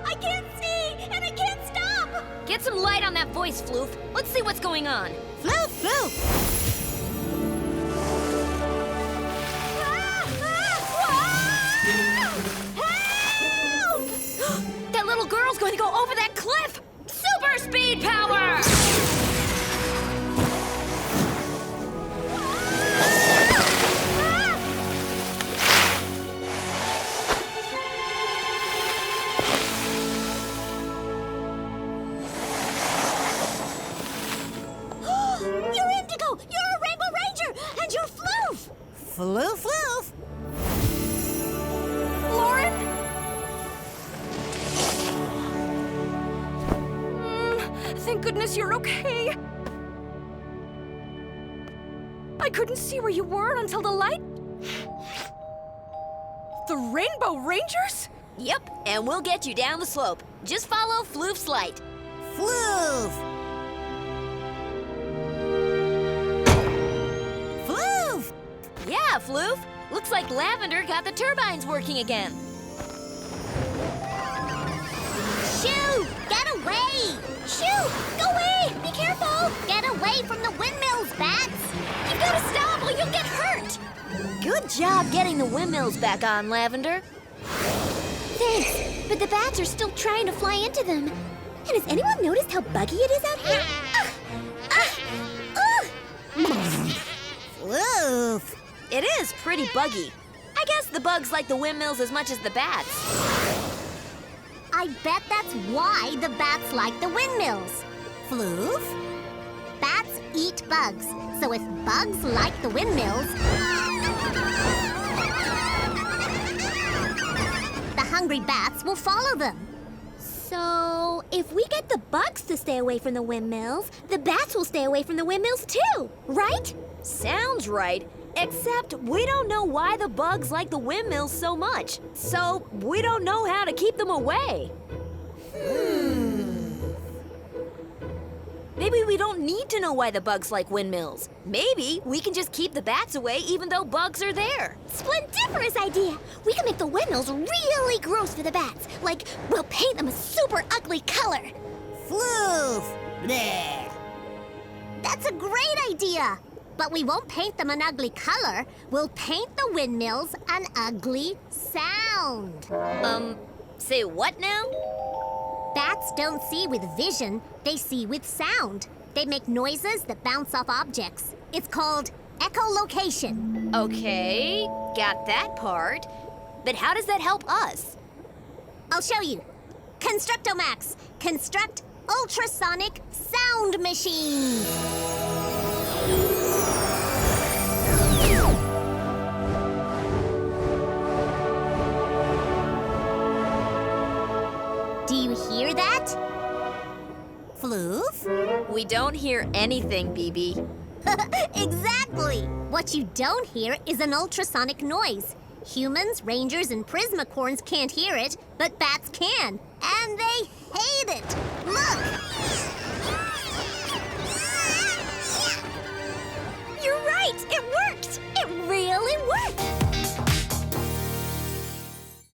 I can't see, and I can't stop! Get some light on that voice, Floof. Let's see what's going on. Floof, Floof! Help! That little girl's going to go over that cliff! Super speed power! You're Indigo! You're a Rainbow Ranger! And you're Floof! Floof, Floof! Lauren? Thank goodness you're okay. I couldn't see where you were until the light... The Rainbow Rangers? Yep, and we'll get you down the slope. Just follow Floof's light. Floof! Floof! Yeah, Floof. Looks like Lavender got the turbines working again. Shoo! Get away! Shoo! Go away! Be careful! Get away from the windmills, bats! You gotta stop or you'll get hurt! Good job getting the windmills back on, Lavender. Thanks, but the bats are still trying to fly into them. And has anyone noticed how buggy it is out here? Floof! It is pretty buggy. I guess the bugs like the windmills as much as the bats. I bet that's why the bats like the windmills. Floof? Bats eat bugs, so if bugs like the windmills, the hungry bats will follow them. So, if we get the bugs to stay away from the windmills, the bats will stay away from the windmills too, right? Sounds right, except we don't know why the bugs like the windmills so much. So, we don't know how to keep them away. Maybe we don't need to know why the bugs like windmills. Maybe we can just keep the bats away even though bugs are there. Splendiferous idea! We can make the windmills really gross for the bats. Like, we'll paint them a super ugly color. Floof! Bleh. That's a great idea! But we won't paint them an ugly color. We'll paint the windmills an ugly sound. Say what now? Bats don't see with vision, they see with sound. They make noises that bounce off objects. It's called echolocation. Okay, got that part. But how does that help us? I'll show you. Constructomax. Construct ultrasonic sound machine. Do you hear that? Floof? We don't hear anything, BB. Exactly! What you don't hear is an ultrasonic noise. Humans, rangers, and prismacorns can't hear it, but bats can. And they hate it!